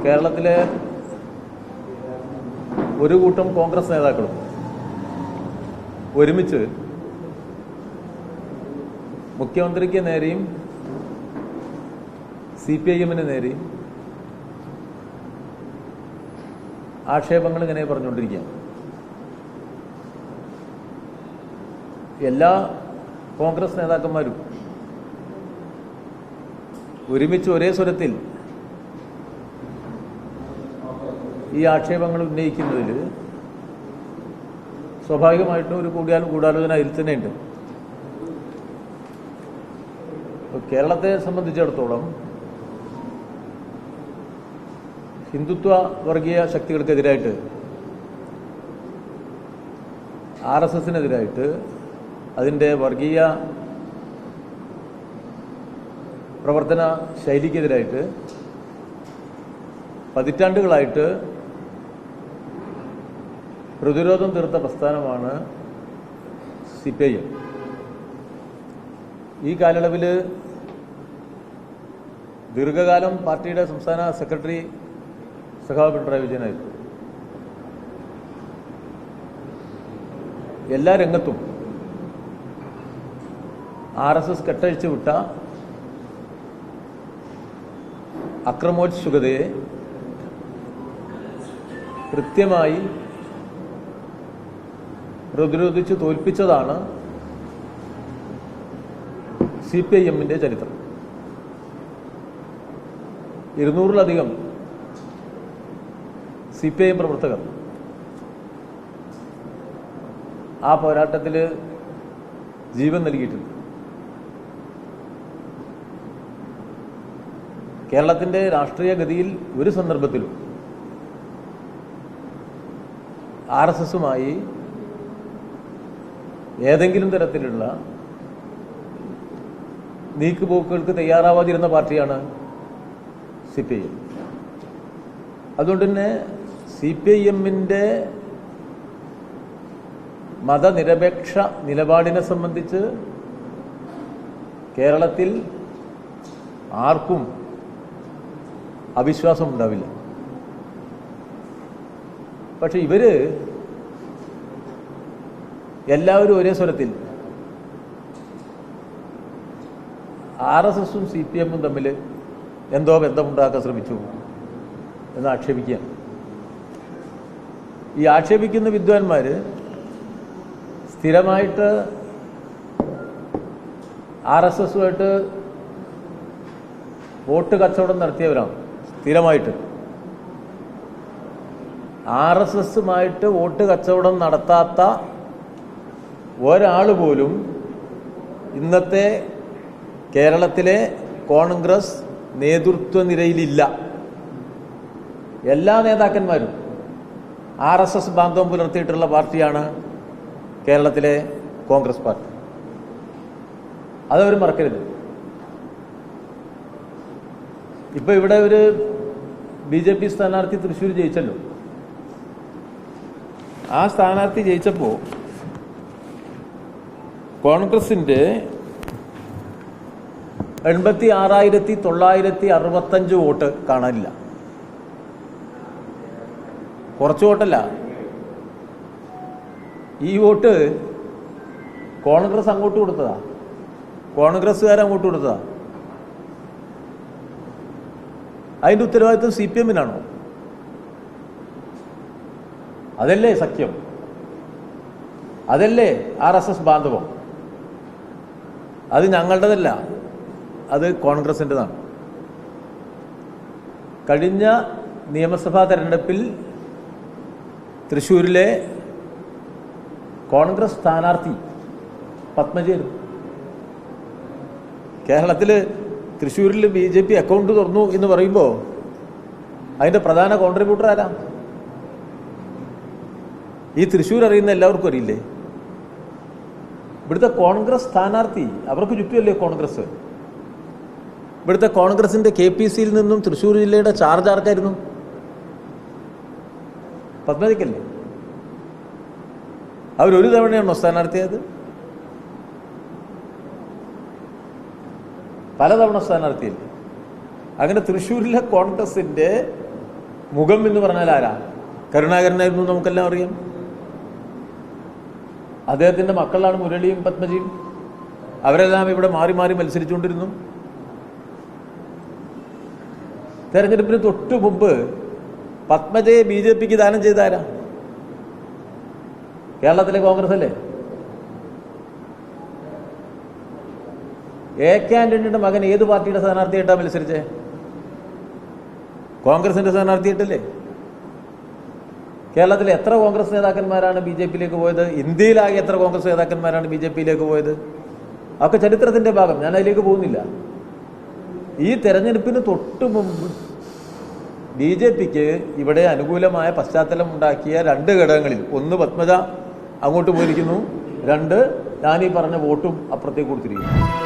കേരളത്തിലെ ഒരു കൂട്ടം കോൺഗ്രസ് നേതാക്കളും ഒരുമിച്ച് മുഖ്യമന്ത്രിക്ക് നേരെയും CPIM-ന് നേരെയും ആക്ഷേപങ്ങൾ ഇങ്ങനെ പറഞ്ഞുകൊണ്ടിരിക്കുകയാണ്. എല്ലാ കോൺഗ്രസ് നേതാക്കന്മാരും ഒരുമിച്ച് ഒരേ സ്വരത്തിൽ ഈ ആക്ഷേപങ്ങൾ ഉന്നയിക്കുന്നതിൽ സ്വാഭാവികമായിട്ടും ഒരു ഗൂഢാലോചന അതിൽ തന്നെയുണ്ട്. കേരളത്തെ സംബന്ധിച്ചിടത്തോളം ഹിന്ദുത്വ വർഗീയ ശക്തികൾക്കെതിരായിട്ട് RSSനെതിരായിട്ട് അതിൻ്റെ വർഗീയ പ്രവർത്തന ശൈലിക്കെതിരായിട്ട് പതിറ്റാണ്ടുകളായിട്ട് പ്രതിരോധം തീർത്ത പ്രസ്ഥാനമാണ് CPIM. ഈ കാലയളവിൽ ദീർഘകാലം പാർട്ടിയുടെ സംസ്ഥാന സെക്രട്ടറി സഖാവ് പിണറായി വിജയനായിരുന്നു. എല്ലാ രംഗത്തും RSS കെട്ടഴിച്ചു വിട്ട അക്രമോത്സുകതയെ കൃത്യമായി പ്രതിരോധിച്ച് തോൽപ്പിച്ചതാണ് CPIM-ന്റെ ചരിത്രം. 200-ലധികം CPIM പ്രവർത്തകർ ആ പോരാട്ടത്തിൽ ജീവൻ നൽകിയിട്ടുണ്ട്. കേരളത്തിൻ്റെ രാഷ്ട്രീയ ഗതിയിൽ ഒരു സന്ദർഭത്തിലും RSSുമായി ഏതെങ്കിലും തരത്തിലുള്ള നീക്കുപോക്കുകൾക്ക് തയ്യാറാവാതിരുന്ന പാർട്ടിയാണ് CPIM. അതുകൊണ്ട് തന്നെ CPIM-ന്റെ മതനിരപേക്ഷ നിലപാടിനെ സംബന്ധിച്ച് കേരളത്തിൽ ആർക്കും അവിശ്വാസം ഉണ്ടാവില്ല. പക്ഷെ ഇവര് എല്ലാവരും ഒരേ സ്വരത്തിൽ RSSും CPIM-ഉം തമ്മിൽ എന്തോ ബന്ധമുണ്ടാക്കാൻ ശ്രമിച്ചു എന്ന് ആക്ഷേപിക്കുക. ഈ ആക്ഷേപിക്കുന്ന വിദ്വാൻമാർ സ്ഥിരമായിട്ട് RSSുമായിട്ട് വോട്ട് കച്ചവടം നടത്തിയവരാണ്. സ്ഥിരമായിട്ട് RSSുമായിട്ട് വോട്ട് കച്ചവടം നടത്താത്ത ഒരാൾ പോലും ഇന്നത്തെ കേരളത്തിലെ കോൺഗ്രസ് നേതൃത്വ നിരയിലില്ല. എല്ലാ നേതാക്കന്മാരും RSS ബാന്ധവം പുലർത്തിയിട്ടുള്ള പാർട്ടിയാണ് കേരളത്തിലെ കോൺഗ്രസ് പാർട്ടി. അതവർ മറക്കരുത്. ഇപ്പൊ ഇവിടെ ഒരു BJP സ്ഥാനാർത്ഥി തൃശ്ശൂർ ജയിച്ചല്ലോ. ആ സ്ഥാനാർത്ഥി ജയിച്ചപ്പോൾ കോൺഗ്രസിന്റെ 86,965 വോട്ട് കാണാനില്ല. കുറച്ച് വോട്ടല്ല, ഈ വോട്ട് കോൺഗ്രസ് അങ്ങോട്ട് കൊടുത്തതാ, കോൺഗ്രസ്സുകാരങ്ങോട്ട് കൊടുത്തതാ. അതിൻ്റെ ഉത്തരവാദിത്വം CPM-നാണോ? അതല്ലേ സഖ്യം? അതല്ലേ RSS ബാന്ധവം? അത് ഞങ്ങളുടേതല്ല, അത് കോൺഗ്രസിൻ്റെതാണ്. കഴിഞ്ഞ നിയമസഭാ തെരഞ്ഞെടുപ്പിൽ തൃശ്ശൂരിലെ കോൺഗ്രസ് സ്ഥാനാർത്ഥി പത്മജയായിരുന്നു. കേരളത്തിൽ തൃശ്ശൂരിൽ BJP അക്കൗണ്ട് തുറന്നു എന്ന് പറയുമ്പോൾ അതിൻ്റെ പ്രധാന കോൺട്രിബ്യൂട്ടർ ആരാ? ഈ തൃശ്ശൂർ അറിയുന്ന എല്ലാവർക്കും അറിയില്ലേ? ഇവിടുത്തെ കോൺഗ്രസ് സ്ഥാനാർത്ഥി, അവർക്ക് ചുറ്റുമല്ലേ കോൺഗ്രസ്. ഇവിടുത്തെ കോൺഗ്രസിന്റെ KPC-യിൽ നിന്നും തൃശ്ശൂർ ജില്ലയുടെ ചാർജ് ആർക്കായിരുന്നു? പത്മജയ്ക്കല്ലേ? അവരൊരു തവണയാണോ സ്ഥാനാർത്ഥിയായത്? പലതവണ സ്ഥാനാർത്ഥിയല്ലേ? അങ്ങനെ തൃശ്ശൂരിലെ കോൺഗ്രസിന്റെ മുഖം എന്ന് പറഞ്ഞാൽ ആരാ? കരുണാകരനായിരുന്നു, നമുക്കെല്ലാം അറിയാം. അദ്ദേഹത്തിന്റെ മക്കളാണ് മുരളിയും പത്മജിയും. അവരെല്ലാം ഇവിടെ മാറി മാറി മത്സരിച്ചുകൊണ്ടിരുന്നു. തെരഞ്ഞെടുപ്പിന് തൊട്ടു മുമ്പ് പത്മജയെ BJPക്ക് ദാനം ചെയ്താരാ? കേരളത്തിലെ കോൺഗ്രസ് അല്ലേ? AK ആന്റണിയുടെ മകൻ ഏത് പാർട്ടിയുടെ സ്ഥാനാർത്ഥിയായിട്ടാണ് മത്സരിച്ചേ? കോൺഗ്രസിന്റെ സ്ഥാനാർത്ഥിയായിട്ടല്ലേ? കേരളത്തിലെ എത്ര കോൺഗ്രസ് നേതാക്കന്മാരാണ് BJPയിലേക്ക് പോയത്? ഇന്ത്യയിലാകെ എത്ര കോൺഗ്രസ് നേതാക്കന്മാരാണ് BJPയിലേക്ക് പോയത്? ഒക്കെ ചരിത്രത്തിന്റെ ഭാഗം, ഞാൻ അതിലേക്ക് പോകുന്നില്ല. ഈ തെരഞ്ഞെടുപ്പിന് തൊട്ടു മുമ്പ് BJPക്ക് ഇവിടെ അനുകൂലമായ പശ്ചാത്തലം ഉണ്ടാക്കിയ രണ്ട് ഘടകങ്ങളിൽ, ഒന്ന് പത്മജ അങ്ങോട്ട് പോയിരിക്കുന്നു, രണ്ട് ഞാൻ ഈ പറഞ്ഞ വോട്ടും അപ്പുറത്തേക്ക് കൊടുത്തിരിക്കുന്നു.